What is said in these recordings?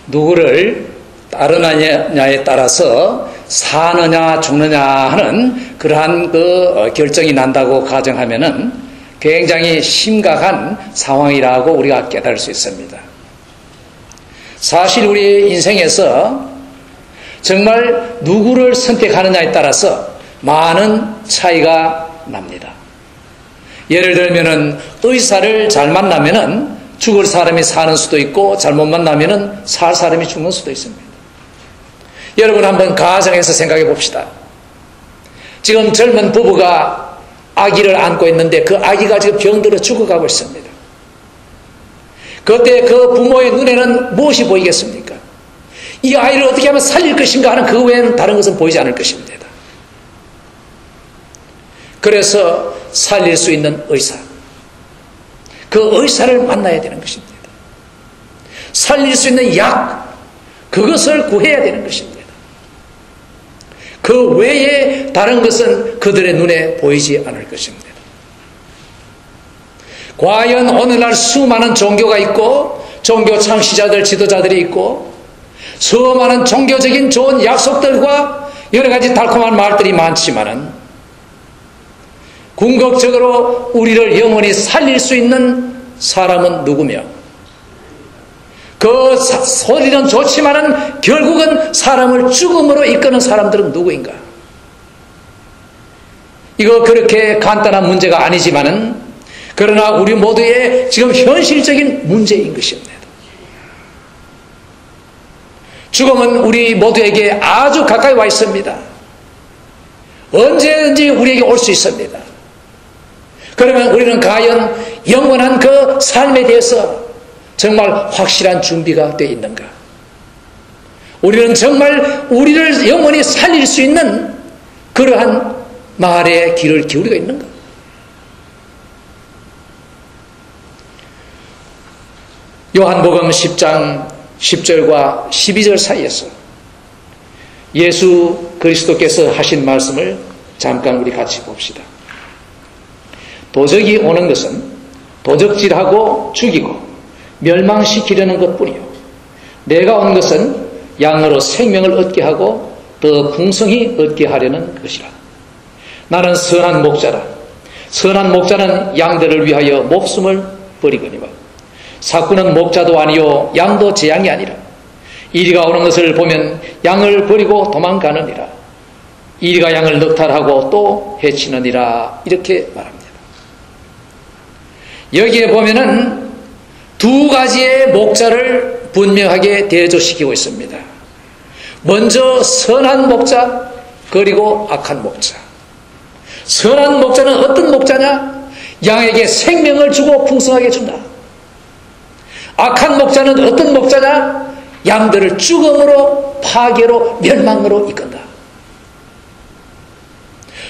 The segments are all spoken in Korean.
누구를 따르느냐에 따라서 사느냐 죽느냐 하는 그러한 결정이 난다고 가정하면은 굉장히 심각한 상황이라고 우리가 깨달을 수 있습니다. 사실 우리 인생에서 정말 누구를 선택하느냐에 따라서 많은 차이가 납니다. 예를 들면은 의사를 잘 만나면은 죽을 사람이 사는 수도 있고 잘못 만나면은 살 사람이 죽는 수도 있습니다. 여러분 한번 가정에서 생각해 봅시다. 지금 젊은 부부가 아기를 안고 있는데 그 아기가 지금 병들어 죽어가고 있습니다. 그때 그 부모의 눈에는 무엇이 보이겠습니까? 이 아이를 어떻게 하면 살릴 것인가 하는 그 외에는 다른 것은 보이지 않을 것입니다. 그래서 살릴 수 있는 의사, 그 의사를 만나야 되는 것입니다. 살릴 수 있는 약, 그것을 구해야 되는 것입니다. 그 외에 다른 것은 그들의 눈에 보이지 않을 것입니다. 과연 오늘날 수많은 종교가 있고 종교 창시자들, 지도자들이 있고 수많은 종교적인 좋은 약속들과 여러 가지 달콤한 말들이 많지만은 궁극적으로 우리를 영원히 살릴 수 있는 사람은 누구며 그 소리는 좋지만은 결국은 사람을 죽음으로 이끄는 사람들은 누구인가? 이거 그렇게 간단한 문제가 아니지만은 그러나 우리 모두의 지금 현실적인 문제인 것입니다. 죽음은 우리 모두에게 아주 가까이 와 있습니다. 언제든지 우리에게 올 수 있습니다. 그러면 우리는 과연 영원한 그 삶에 대해서 정말 확실한 준비가 되어 있는가? 우리는 정말 우리를 영원히 살릴 수 있는 그러한 말에 귀를 기울이고 있는가? 요한복음 10장 10절과 12절 사이에서 예수 그리스도께서 하신 말씀을 잠깐 우리 같이 봅시다. 도적이 오는 것은 도적질하고 죽이고 멸망시키려는 것뿐이요 내가 온 것은 양으로 생명을 얻게 하고 더 풍성히 얻게 하려는 것이라. 나는 선한 목자라. 선한 목자는 양들을 위하여 목숨을 버리거니와 사꾼은 목자도 아니요 양도 제 양이 아니라 이리가 오는 것을 보면 양을 버리고 도망가느니라. 이리가 양을 넉탈하고 또 해치느니라. 이렇게 말합니다. 여기에 보면은 두 가지의 목자를 분명하게 대조시키고 있습니다. 먼저 선한 목자, 그리고 악한 목자. 선한 목자는 어떤 목자냐? 양에게 생명을 주고 풍성하게 준다. 악한 목자는 어떤 목자냐? 양들을 죽음으로, 파괴로, 멸망으로 이끈다.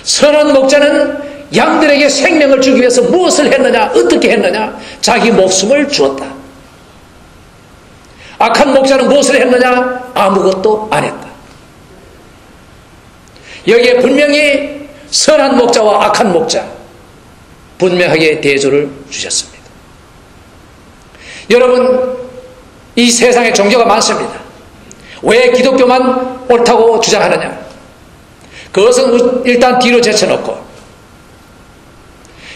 선한 목자는 양들에게 생명을 주기 위해서 무엇을 했느냐? 어떻게 했느냐? 자기 목숨을 주었다. 악한 목자는 무엇을 했느냐? 아무것도 안 했다. 여기에 분명히 선한 목자와 악한 목자 분명하게 대조를 주셨습니다. 여러분, 이 세상에 종교가 많습니다. 왜 기독교만 옳다고 주장하느냐? 그것은 일단 뒤로 제쳐놓고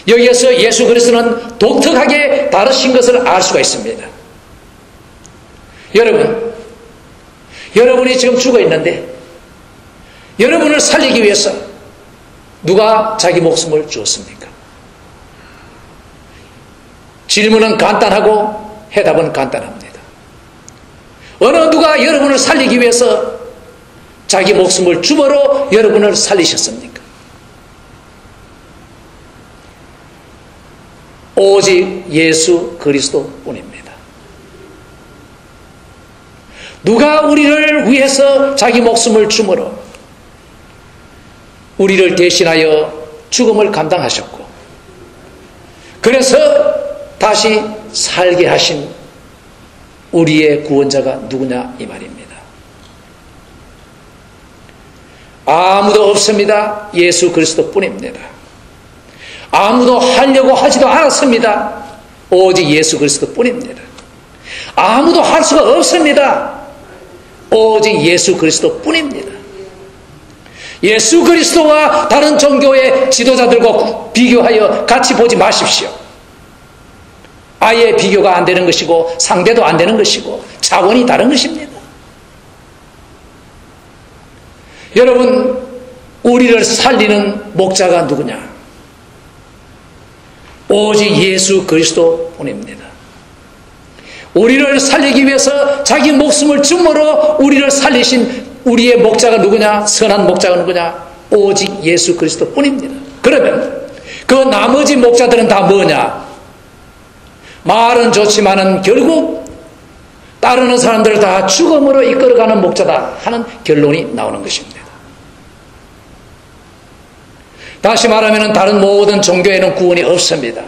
여기에서 예수 그리스도는 독특하게 다르신 것을 알 수가 있습니다. 여러분이 지금 죽어 있는데 여러분을 살리기 위해서 누가 자기 목숨을 주었습니까? 질문은 간단하고 해답은 간단합니다. 어느 누가 여러분을 살리기 위해서 자기 목숨을 주므로 여러분을 살리셨습니까? 오직 예수 그리스도뿐입니다. 누가 우리를 위해서 자기 목숨을 주므로 우리를 대신하여 죽음을 감당하셨고 그래서 다시 살게 하신 우리의 구원자가 누구냐 이 말입니다. 아무도 없습니다. 예수 그리스도뿐입니다. 아무도 하려고 하지도 않았습니다. 오직 예수 그리스도뿐입니다. 아무도 할 수가 없습니다. 오직 예수 그리스도 뿐입니다. 예수 그리스도와 다른 종교의 지도자들과 비교하여 같이 보지 마십시오. 아예 비교가 안 되는 것이고 상대도 안 되는 것이고 차원이 다른 것입니다. 여러분, 우리를 살리는 목자가 누구냐? 오직 예수 그리스도 뿐입니다. 우리를 살리기 위해서 자기 목숨을 주므로 우리를 살리신 우리의 목자가 누구냐? 선한 목자가 누구냐? 오직 예수 그리스도 뿐입니다. 그러면 그 나머지 목자들은 다 뭐냐? 말은 좋지만은 결국 따르는 사람들을 다 죽음으로 이끌어가는 목자다 하는 결론이 나오는 것입니다. 다시 말하면 다른 모든 종교에는 구원이 없습니다.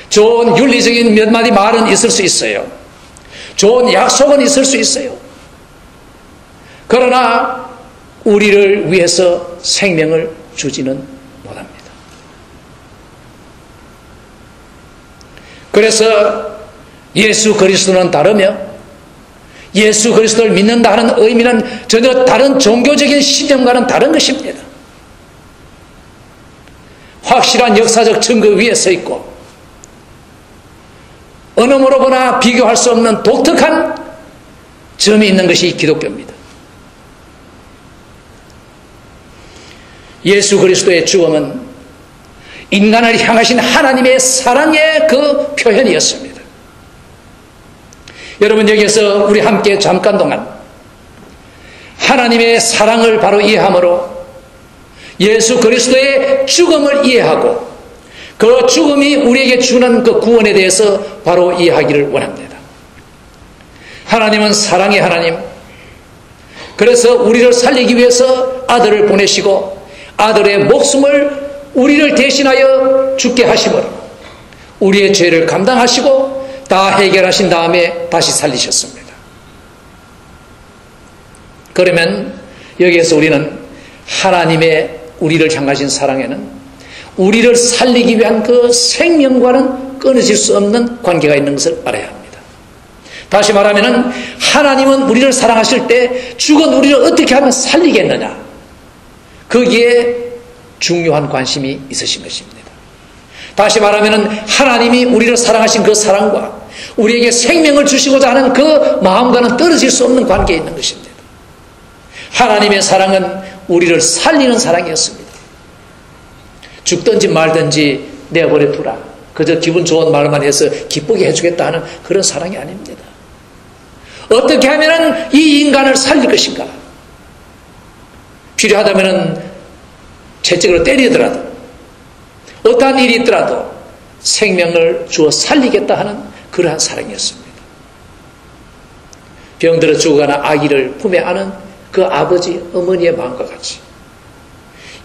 좋은 윤리적인 몇 마디 말은 있을 수 있어요. 좋은 약속은 있을 수 있어요. 그러나 우리를 위해서 생명을 주지는 못합니다. 그래서 예수 그리스도는 다르며 예수 그리스도를 믿는다 하는 의미는 전혀 다른 종교적인 신념과는 다른 것입니다. 확실한 역사적 증거 위에 서 있고 어느 뭐로 보나 비교할 수 없는 독특한 점이 있는 것이 기독교입니다. 예수 그리스도의 죽음은 인간을 향하신 하나님의 사랑의 그 표현이었습니다. 여러분, 여기에서 우리 함께 잠깐 동안 하나님의 사랑을 바로 이해함으로 예수 그리스도의 죽음을 이해하고 그 죽음이 우리에게 주는 그 구원에 대해서 바로 이해하기를 원합니다. 하나님은 사랑의 하나님, 그래서 우리를 살리기 위해서 아들을 보내시고 아들의 목숨을 우리를 대신하여 죽게 하심으로 우리의 죄를 감당하시고 다 해결하신 다음에 다시 살리셨습니다. 그러면 여기에서 우리는 하나님의 우리를 향하신 사랑에는 우리를 살리기 위한 그 생명과는 끊어질 수 없는 관계가 있는 것을 알아야 합니다. 다시 말하면 하나님은 우리를 사랑하실 때 죽은 우리를 어떻게 하면 살리겠느냐, 거기에 중요한 관심이 있으신 것입니다. 다시 말하면 하나님이 우리를 사랑하신 그 사랑과 우리에게 생명을 주시고자 하는 그 마음과는 떨어질 수 없는 관계에 있는 것입니다. 하나님의 사랑은 우리를 살리는 사랑이었습니다. 죽든지 말든지 내버려 두라, 그저 기분 좋은 말만 해서 기쁘게 해주겠다 하는 그런 사랑이 아닙니다. 어떻게 하면 이 인간을 살릴 것인가, 필요하다면 채찍으로 때리더라도 어떠한 일이 있더라도 생명을 주어 살리겠다 하는 그러한 사랑이었습니다. 병들어 죽어가는 아기를 품에 안은 그 아버지, 어머니의 마음과 같이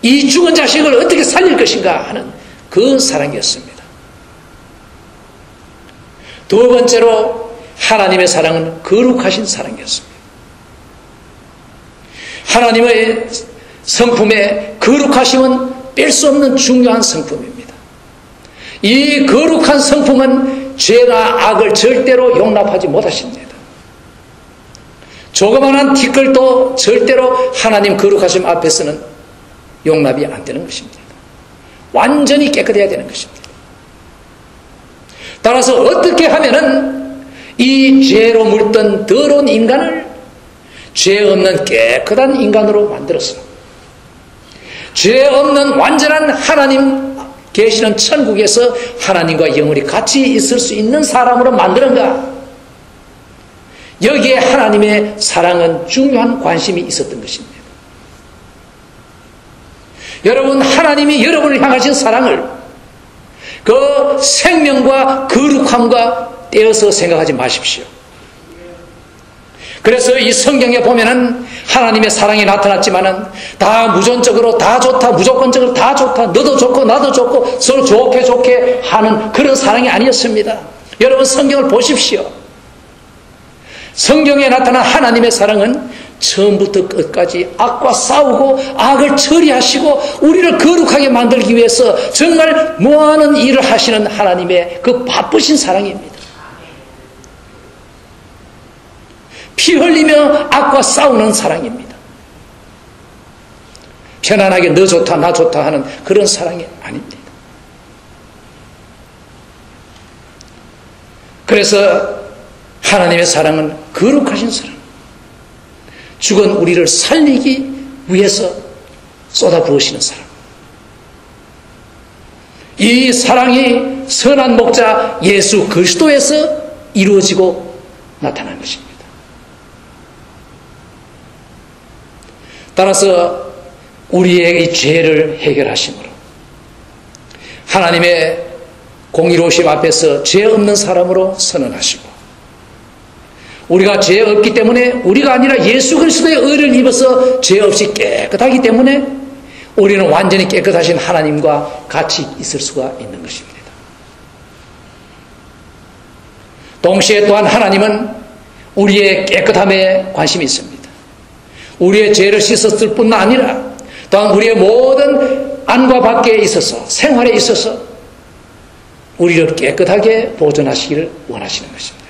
이 죽은 자식을 어떻게 살릴 것인가 하는 그 사랑이었습니다. 두 번째로 하나님의 사랑은 거룩하신 사랑이었습니다. 하나님의 성품의 거룩하심은 뺄 수 없는 중요한 성품입니다. 이 거룩한 성품은 죄나 악을 절대로 용납하지 못하십니다. 조그마한 티끌도 절대로 하나님 거룩하심 앞에서는 용납이 안 되는 것입니다. 완전히 깨끗해야 되는 것입니다. 따라서 어떻게 하면은 이 죄로 물든 더러운 인간을 죄 없는 깨끗한 인간으로 만들었어. 죄 없는 완전한 하나님 계시는 천국에서 하나님과 영원히 같이 있을 수 있는 사람으로 만드는가? 여기에 하나님의 사랑은 중요한 관심이 있었던 것입니다. 여러분, 하나님이 여러분을 향하신 사랑을 그 생명과 거룩함과 떼어서 생각하지 마십시오. 그래서 이 성경에 보면은 하나님의 사랑이 나타났지만은 다 무전적으로 다 좋다, 무조건적으로 다 좋다, 너도 좋고 나도 좋고 서로 좋게 하는 그런 사랑이 아니었습니다. 여러분, 성경을 보십시오. 성경에 나타난 하나님의 사랑은 처음부터 끝까지 악과 싸우고 악을 처리하시고 우리를 거룩하게 만들기 위해서 정말 무한한 일을 하시는 하나님의 그 바쁘신 사랑입니다. 피 흘리며 악과 싸우는 사랑입니다. 편안하게 너 좋다 나 좋다 하는 그런 사랑이 아닙니다. 그래서 하나님의 사랑은 거룩하신 사랑, 죽은 우리를 살리기 위해서 쏟아부으시는 사랑, 이 사랑이 선한 목자 예수 그리스도에서 이루어지고 나타난 것입니다. 따라서 우리의 이 죄를 해결하심으로 하나님의 공의로우심 앞에서 죄 없는 사람으로 선언하시고, 우리가 죄 없기 때문에, 우리가 아니라 예수 그리스도의 의를 입어서 죄 없이 깨끗하기 때문에 우리는 완전히 깨끗하신 하나님과 같이 있을 수가 있는 것입니다. 동시에 또한 하나님은 우리의 깨끗함에 관심이 있습니다. 우리의 죄를 씻었을 뿐 아니라 또한 우리의 모든 안과 밖에 있어서, 생활에 있어서 우리를 깨끗하게 보존하시기를 원하시는 것입니다.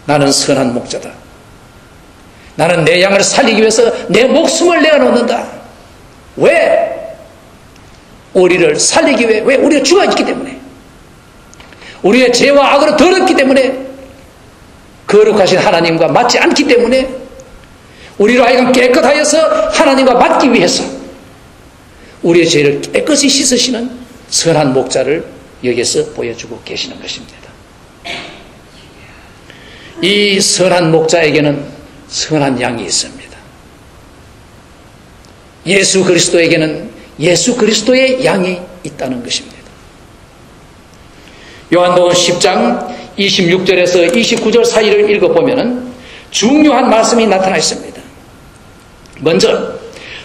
나는 선한 목자다. 나는 내 양을 살리기 위해서 내 목숨을 내어놓는다. 왜? 우리를 살리기 위해, 왜? 우리가 죽어있기 때문에, 우리의 죄와 악으로 더럽기 때문에, 거룩하신 하나님과 맞지 않기 때문에, 우리로 하여금 깨끗하여서 하나님과 맞기 위해서 우리의 죄를 깨끗이 씻으시는 선한 목자를 여기서 보여주고 계시는 것입니다. 이 선한 목자에게는 선한 양이 있습니다. 예수 그리스도에게는 예수 그리스도의 양이 있다는 것입니다. 요한복음 10장 26절에서 29절 사이를 읽어보면 중요한 말씀이 나타나 있습니다. 먼저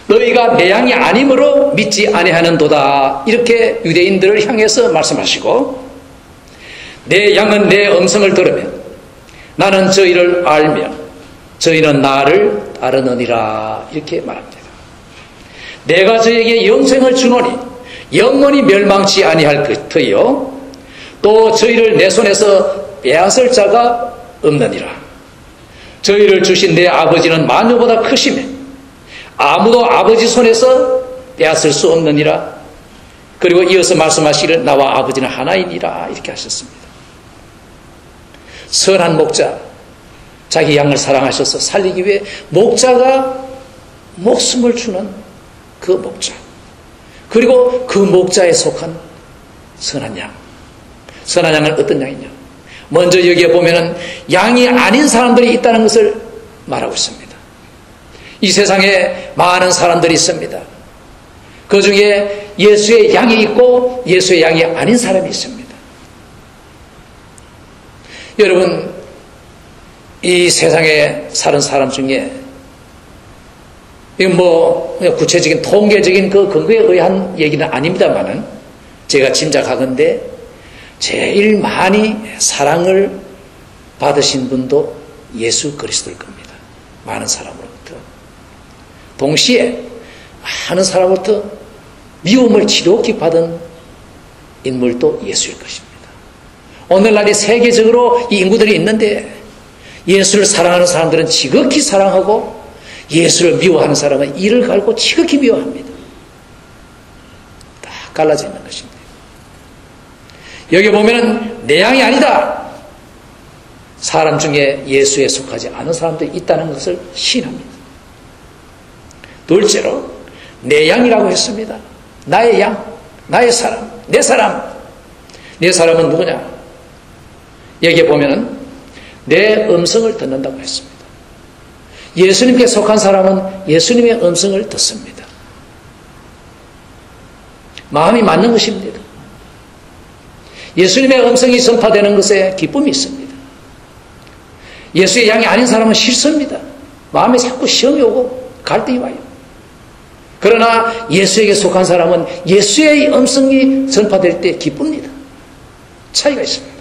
너희가 내 양이 아니므로 믿지 아니하는도다, 이렇게 유대인들을 향해서 말씀하시고, 내 양은 내 음성을 들으며 나는 저희를 알며 저희는 나를 따르느니라, 이렇게 말합니다. 내가 저에게 영생을 주노니 영원히 멸망치 아니할 것이요 또 저희를 내 손에서 빼앗을 자가 없느니라. 저희를 주신 내 아버지는 만유보다 크시며 아무도 아버지 손에서 빼앗을 수 없느니라. 그리고 이어서 말씀하시기를 나와 아버지는 하나이니라, 이렇게 하셨습니다. 선한 목자, 자기 양을 사랑하셔서 살리기 위해 목자가 목숨을 주는 그 목자, 그리고 그 목자에 속한 선한 양. 선한 양은 어떤 양이냐? 먼저 여기에 보면은 양이 아닌 사람들이 있다는 것을 말하고 있습니다. 이 세상에 많은 사람들이 있습니다. 그 중에 예수의 양이 있고 예수의 양이 아닌 사람이 있습니다. 여러분, 이 세상에 사는 사람 중에, 이건 뭐 구체적인 통계적인 그 근거에 의한 얘기는 아닙니다만은 제가 짐작하건대 제일 많이 사랑을 받으신 분도 예수 그리스도일 겁니다. 많은 사람으로부터. 동시에 많은 사람으로부터 미움을 지독히 받은 인물도 예수일 것입니다. 오늘날 이 세계적으로 이 인구들이 있는데 예수를 사랑하는 사람들은 지극히 사랑하고 예수를 미워하는 사람은 이를 갈고 지극히 미워합니다. 딱 갈라져 있는 것입니다. 여기 보면은 내 양이 아니다. 사람 중에 예수에 속하지 않은 사람들이 있다는 것을 시인합니다. 둘째로 내 양이라고 했습니다. 나의 양, 나의 사람, 내 사람. 내 사람은 누구냐? 여기에 보면은 내 음성을 듣는다고 했습니다. 예수님께 속한 사람은 예수님의 음성을 듣습니다. 마음이 맞는 것입니다. 예수님의 음성이 전파되는 것에 기쁨이 있습니다. 예수의 양이 아닌 사람은 싫습니다. 마음에 자꾸 시험이 오고 갈등이 와요. 그러나 예수에게 속한 사람은 예수의 음성이 전파될 때 기쁩니다. 차이가 있습니다.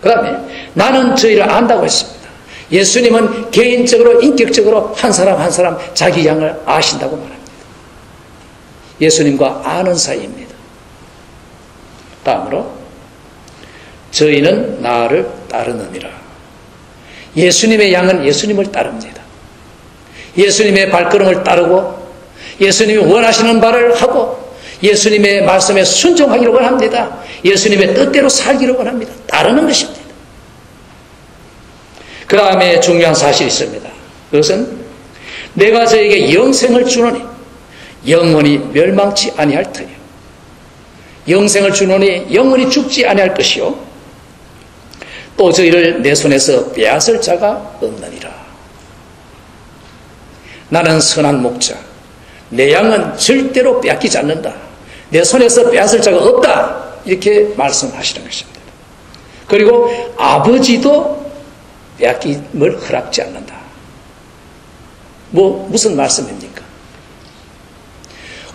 그 다음에 나는 저희를 안다고 했습니다. 예수님은 개인적으로 인격적으로 한 사람 한 사람 자기 양을 아신다고 말합니다. 예수님과 아는 사이입니다. 다음으로 저희는 나를 따르느니라. 예수님의 양은 예수님을 따릅니다. 예수님의 발걸음을 따르고 예수님이 원하시는 바를 하고 예수님의 말씀에 순종하기를 원합니다. 예수님의 뜻대로 살기를 원합니다. 따르는 것입니다. 그 다음에 중요한 사실이 있습니다. 그것은 내가 저에게 영생을 주노니 영원히 멸망치 아니할 터이요. 영생을 주노니 영원히 죽지 아니할 것이요. 또 저희를 내 손에서 빼앗을 자가 없느니라. 나는 선한 목자, 내 양은 절대로 빼앗기지 않는다. 내 손에서 빼앗을 자가 없다. 이렇게 말씀하시는 것입니다. 그리고 아버지도 빼앗김을 허락지 않는다. 무슨 말씀입니까?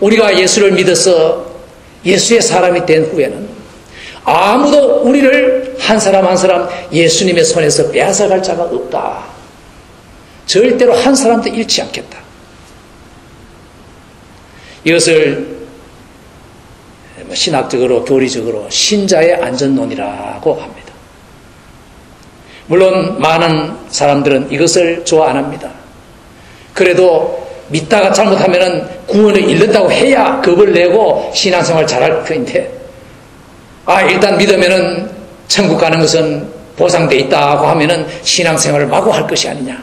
우리가 예수를 믿어서 예수의 사람이 된 후에는 아무도 우리를 한 사람 한 사람 예수님의 손에서 빼앗아갈 자가 없다. 절대로 한 사람도 잃지 않겠다. 이것을 신학적으로 교리적으로 신자의 안전론이라고 합니다. 물론 많은 사람들은 이것을 좋아 안 합니다. 그래도 믿다가 잘못하면 구원을 잃는다고 해야 겁을 내고 신앙생활 잘할 터인데, 일단 믿으면은 천국 가는 것은 보장돼 있다고 하면은 신앙생활을 마구 할 것이 아니냐.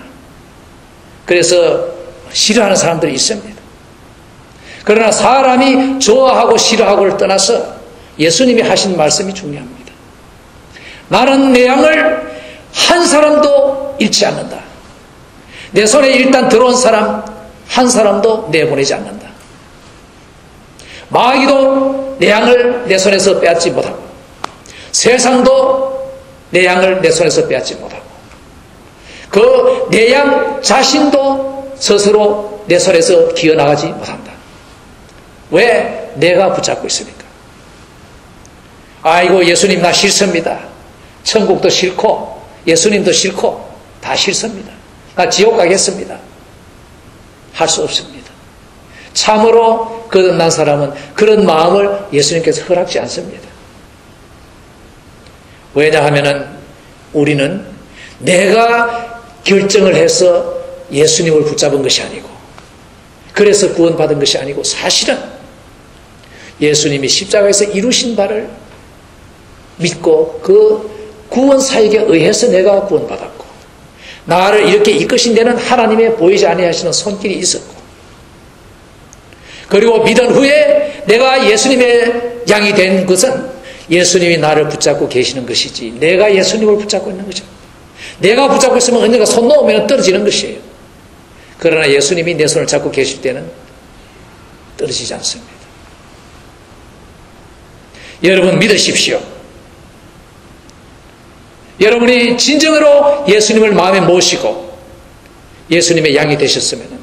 그래서 싫어하는 사람들이 있습니다. 그러나 사람이 좋아하고 싫어하고를 떠나서 예수님이 하신 말씀이 중요합니다. 나는 내 양을 한 사람도 잃지 않는다. 내 손에 일단 들어온 사람 한 사람도 내보내지 않는다. 마귀도 내 양을 내 손에서 빼앗지 못하고 세상도 내 양을 내 손에서 빼앗지 못하고 그 내 양 자신도 스스로 내 손에서 기어나가지 못한다. 왜? 내가 붙잡고 있으니까. 아이고 예수님 나 싫습니다. 천국도 싫고 예수님도 싫고 다 싫습니다. 나 지옥 가겠습니다. 할 수 없습니다. 참으로 거듭난 사람은 그런 마음을 예수님께서 허락지 않습니다. 왜냐하면 우리는 내가 결정을 해서 예수님을 붙잡은 것이 아니고 그래서 구원받은 것이 아니고 사실은 예수님이 십자가에서 이루신 바를 믿고 그 구원 사역에 의해서 내가 구원받았고 나를 이렇게 이끄신 데는 하나님의 보이지 아니하시는 손길이 있었고 그리고 믿은 후에 내가 예수님의 양이 된 것은 예수님이 나를 붙잡고 계시는 것이지 내가 예수님을 붙잡고 있는 거죠. 내가 붙잡고 있으면 언젠가 손 놓으면 떨어지는 것이에요. 그러나 예수님이 내 손을 잡고 계실 때는 떨어지지 않습니다. 여러분 믿으십시오. 여러분이 진정으로 예수님을 마음에 모시고 예수님의 양이 되셨으면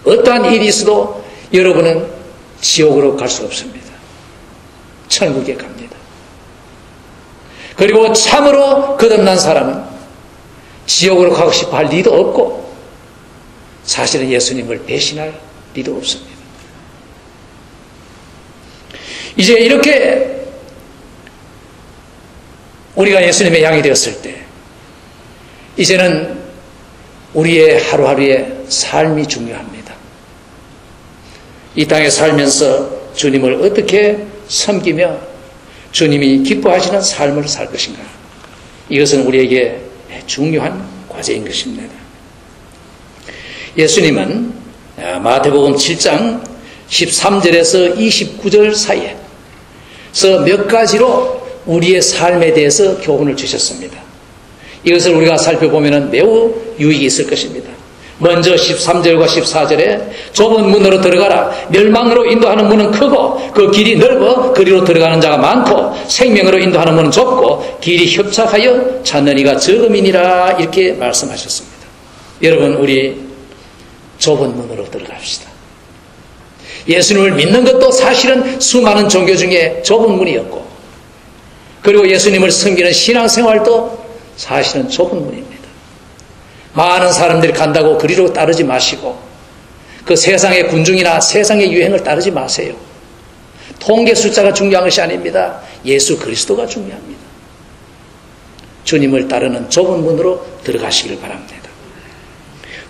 어떠한 일이 있어도 여러분은 지옥으로 갈 수 없습니다. 천국에 갑니다. 그리고 참으로 거듭난 사람은 지옥으로 가고 싶어 할 리도 없고 사실은 예수님을 배신할 리도 없습니다. 이제 이렇게 우리가 예수님의 양이 되었을 때 이제는 우리의 하루하루의 삶이 중요합니다. 이 땅에 살면서 주님을 어떻게 섬기며 주님이 기뻐하시는 삶을 살 것인가. 이것은 우리에게 중요한 과제인 것입니다. 예수님은 마태복음 7장 13절에서 29절 사이에서 몇 가지로 우리의 삶에 대해서 교훈을 주셨습니다. 이것을 우리가 살펴보면 매우 유익이 있을 것입니다. 먼저 13절과 14절에 좁은 문으로 들어가라. 멸망으로 인도하는 문은 크고 그 길이 넓어 그리로 들어가는 자가 많고 생명으로 인도하는 문은 좁고 길이 협착하여 찾는 이가 적음이니라. 이렇게 말씀하셨습니다. 여러분 우리 좁은 문으로 들어갑시다. 예수님을 믿는 것도 사실은 수많은 종교 중에 좁은 문이었고 그리고 예수님을 섬기는 신앙생활도 사실은 좁은 문입니다. 많은 사람들이 간다고 그리로 따르지 마시고 그 세상의 군중이나 세상의 유행을 따르지 마세요. 통계 숫자가 중요한 것이 아닙니다. 예수 그리스도가 중요합니다. 주님을 따르는 좁은 문으로 들어가시길 바랍니다.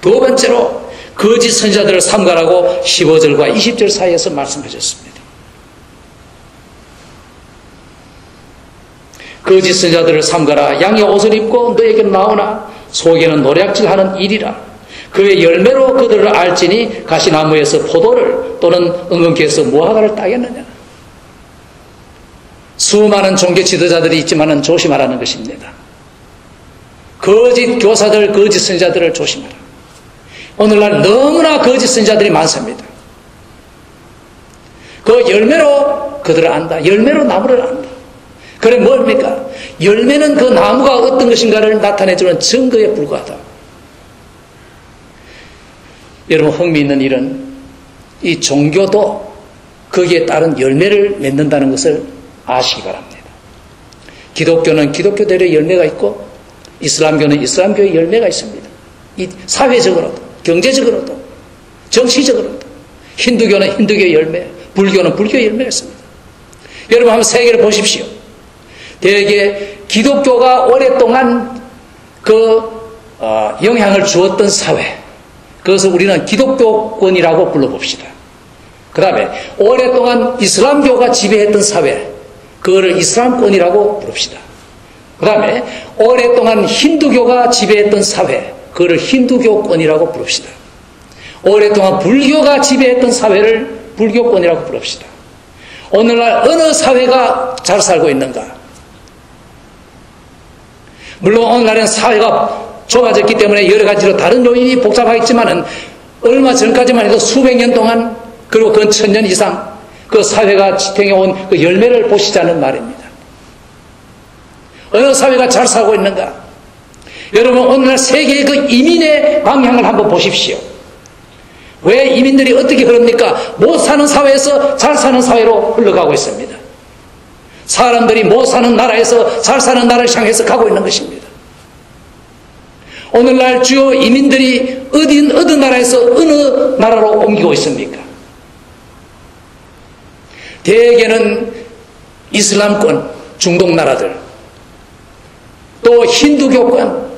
두 번째로 거짓 선지자들을 삼가라고 15절과 20절 사이에서 말씀하셨습니다. 거짓 선지자들을 삼가라. 양의 옷을 입고 너에게 나오나 속에는 노략질하는 일이라. 그의 열매로 그들을 알지니 가시나무에서 포도를 또는 엉겅퀴에서 무화과를 따겠느냐. 수많은 종교 지도자들이 있지만 조심하라는 것입니다. 거짓 교사들, 거짓 선지자들을 조심하라. 오늘날 너무나 거짓 선지자들이 많습니다. 그 열매로 그들을 안다. 열매로 나무를 안다. 그래 뭡니까? 열매는 그 나무가 어떤 것인가를 나타내주는 증거에 불과하다. 여러분, 흥미있는 일은 이 종교도 거기에 따른 열매를 맺는다는 것을 아시기 바랍니다. 기독교는 기독교대로의 열매가 있고 이슬람교는 이슬람교의 열매가 있습니다. 이 사회적으로도 경제적으로도 정치적으로도 힌두교는 힌두교의 열매, 불교는 불교의 열매가 있습니다. 여러분 한번 세계를 보십시오. 대개 기독교가 오랫동안 영향을 주었던 사회, 그것을 우리는 기독교권이라고 불러봅시다. 그 다음에 오랫동안 이슬람교가 지배했던 사회, 그거를 이슬람권이라고 부릅시다. 그 다음에 오랫동안 힌두교가 지배했던 사회, 그거를 힌두교권이라고 부릅시다. 오랫동안 불교가 지배했던 사회를 불교권이라고 부릅시다. 오늘날 어느 사회가 잘 살고 있는가? 물론 오늘날은 사회가 좁아졌기 때문에 여러 가지로 다른 요인이 복잡하겠지만은 얼마 전까지만 해도 수백 년 동안 그리고 그 1000년 이상 그 사회가 지탱해온 그 열매를 보시자는 말입니다. 어느 사회가 잘 살고 있는가? 여러분 오늘날 세계의 그 이민의 방향을 한번 보십시오. 왜 이민들이 어떻게 흐릅니까? 못 사는 사회에서 잘 사는 사회로 흘러가고 있습니다. 사람들이 못 사는 나라에서 잘 사는 나라를 향해서 가고 있는 것입니다. 오늘날 주요 이민들이 어느 나라에서 어느 나라로 옮기고 있습니까? 대개는 이슬람권, 중동 나라들, 또 힌두교권,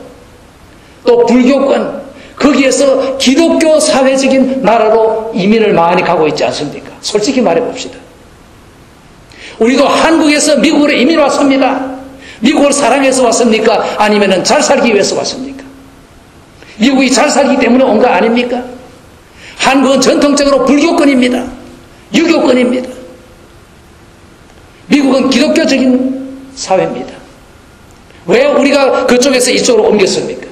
또 불교권, 거기에서 기독교 사회적인 나라로 이민을 많이 가고 있지 않습니까? 솔직히 말해봅시다. 우리도 한국에서 미국으로 이민 왔습니다. 미국을 사랑해서 왔습니까? 아니면 잘 살기 위해서 왔습니까? 미국이 잘 살기 때문에 온 거 아닙니까? 한국은 전통적으로 불교권입니다. 유교권입니다. 미국은 기독교적인 사회입니다. 왜 우리가 그쪽에서 이쪽으로 옮겼습니까?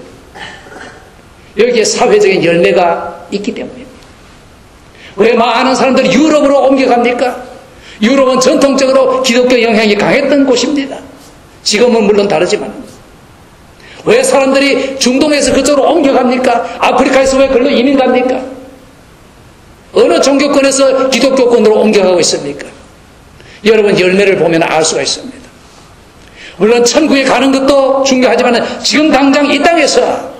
여기에 사회적인 열매가 있기 때문입니다. 왜 많은 사람들이 유럽으로 옮겨갑니까? 유럽은 전통적으로 기독교 영향이 강했던 곳입니다. 지금은 물론 다르지만. 왜 사람들이 중동에서 그쪽으로 옮겨갑니까? 아프리카에서 왜 그걸로 이민 갑니까? 어느 종교권에서 기독교권으로 옮겨가고 있습니까? 여러분 열매를 보면 알 수가 있습니다. 물론 천국에 가는 것도 중요하지만 지금 당장 이 땅에서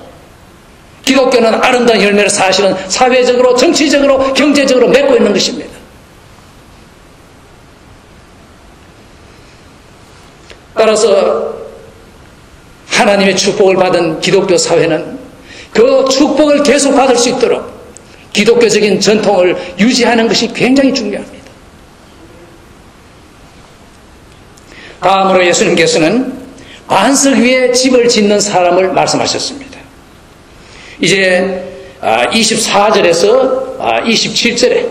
기독교는 아름다운 열매를 사실은 사회적으로 정치적으로 경제적으로 맺고 있는 것입니다. 따라서 하나님의 축복을 받은 기독교 사회는 그 축복을 계속 받을 수 있도록 기독교적인 전통을 유지하는 것이 굉장히 중요합니다. 다음으로 예수님께서는 반석 위에 집을 짓는 사람을 말씀하셨습니다. 이제 24절에서 27절에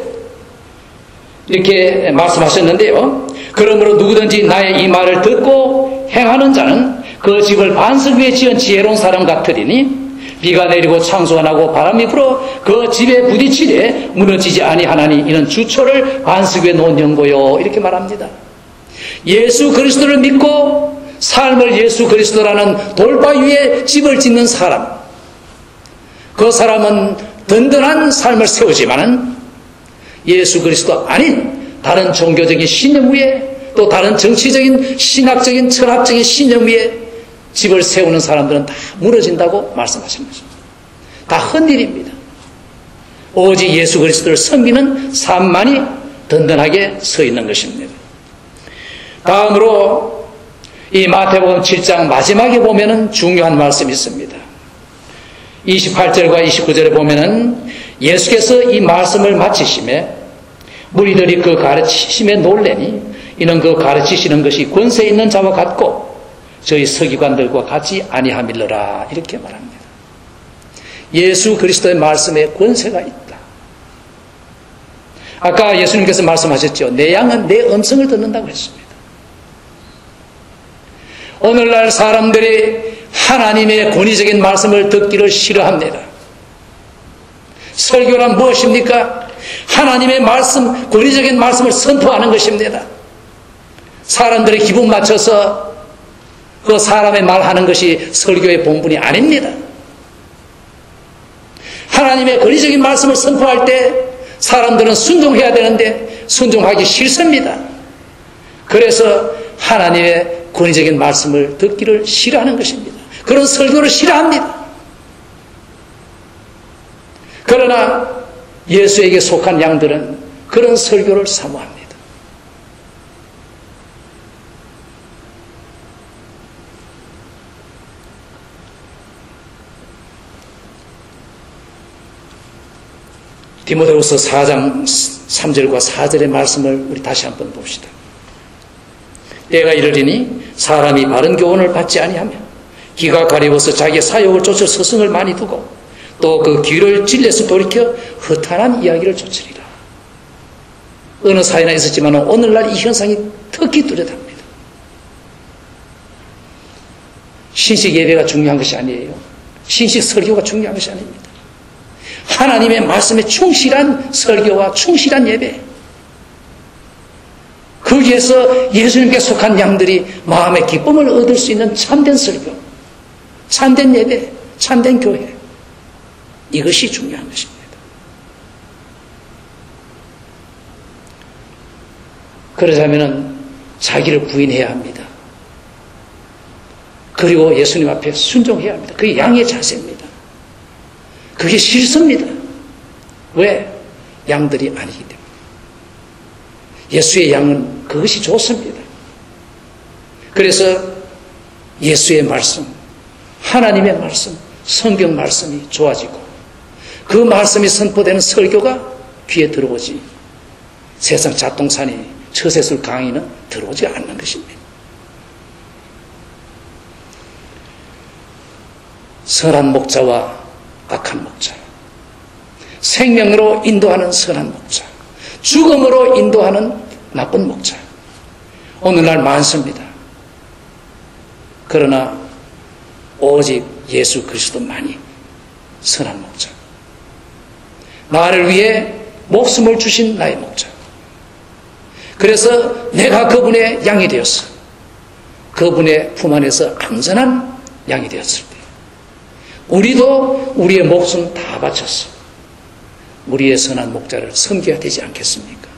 이렇게 말씀하셨는데요. 그러므로 누구든지 나의 이 말을 듣고 행하는 자는 그 집을 반석 위에 지은 지혜로운 사람 같으리니 비가 내리고 창수가 나고 바람이 불어 그 집에 부딪히되 무너지지 아니하나니 이는 주초를 반석 위에 놓은 연고요. 이렇게 말합니다. 예수 그리스도를 믿고 삶을 예수 그리스도라는 돌바 위에 집을 짓는 사람, 그 사람은 든든한 삶을 세우지만은 예수 그리스도 아닌 다른 종교적인 신념 위에 또 다른 정치적인 신학적인 철학적인 신념 위에 집을 세우는 사람들은 다 무너진다고 말씀하신 것입니다. 다 헛일입니다. 오직 예수 그리스도를 섬기는 삶만이 든든하게 서 있는 것입니다. 다음으로 이 마태복음 7장 마지막에 보면은 중요한 말씀이 있습니다. 28절과 29절에 보면은 예수께서 이 말씀을 마치심에 무리들이 그 가르치심에 놀래니 이는 그 가르치시는 것이 권세 있는 자와 같고 저희 서기관들과 같이 아니함일러라 이렇게 말합니다. 예수 그리스도의 말씀에 권세가 있다. 아까 예수님께서 말씀하셨죠. 내 양은 내 음성을 듣는다고 했습니다. 오늘날 사람들이 하나님의 권위적인 말씀을 듣기를 싫어합니다. 설교란 무엇입니까? 하나님의 말씀, 권위적인 말씀을 선포하는 것입니다. 사람들의 기분 맞춰서 그 사람의 말하는 것이 설교의 본분이 아닙니다. 하나님의 권위적인 말씀을 선포할 때 사람들은 순종해야 되는데 순종하기 싫습니다. 그래서 하나님의 권위적인 말씀을 듣기를 싫어하는 것입니다. 그런 설교를 싫어합니다. 그러나 예수에게 속한 양들은 그런 설교를 사모합니다. 디모데후서 4장 3절과 4절의 말씀을 우리 다시 한번 봅시다. 때가 이르리니 사람이 바른 교훈을 받지 아니하며 기가 가려워서 자기의 사욕을 쫓아 스승을 많이 두고 또 그 귀를 찔려서 돌이켜 허탄한 이야기를 쫓으리라. 어느 사회나 있었지만 오늘날 이 현상이 특히 뚜렷합니다. 신식 예배가 중요한 것이 아니에요. 신식 설교가 중요한 것이 아닙니다. 하나님의 말씀에 충실한 설교와 충실한 예배, 거기에서 예수님께 속한 양들이 마음의 기쁨을 얻을 수 있는 참된 설교, 참된 예배, 참된 교회, 이것이 중요한 것입니다. 그러자면 자기를 부인해야 합니다. 그리고 예수님 앞에 순종해야 합니다. 그게 양의 자세입니다. 그게 싫습니다. 왜? 양들이 아니기 때문에. 예수의 양은 그것이 좋습니다. 그래서 예수의 말씀, 하나님의 말씀, 성경 말씀이 좋아지고 그 말씀이 선포되는 설교가 귀에 들어오지 세상 잡동사니 처세술 강의는 들어오지 않는 것입니다. 선한 목자와 악한 목자, 생명으로 인도하는 선한 목자, 죽음으로 인도하는 나쁜 목자, 오늘날 많습니다. 그러나 오직 예수 그리스도만이 선한 목자, 나를 위해 목숨을 주신 나의 목자. 그래서 내가 그분의 양이 되었어. 그분의 품 안에서 안전한 양이 되었을 때 우리도 우리의 목숨 다 바쳤어. 우리의 선한 목자를 섬겨야 되지 않겠습니까?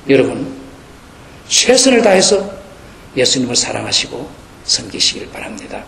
여러분, 최선을 다해서 예수님을 사랑하시고 섬기시길 바랍니다.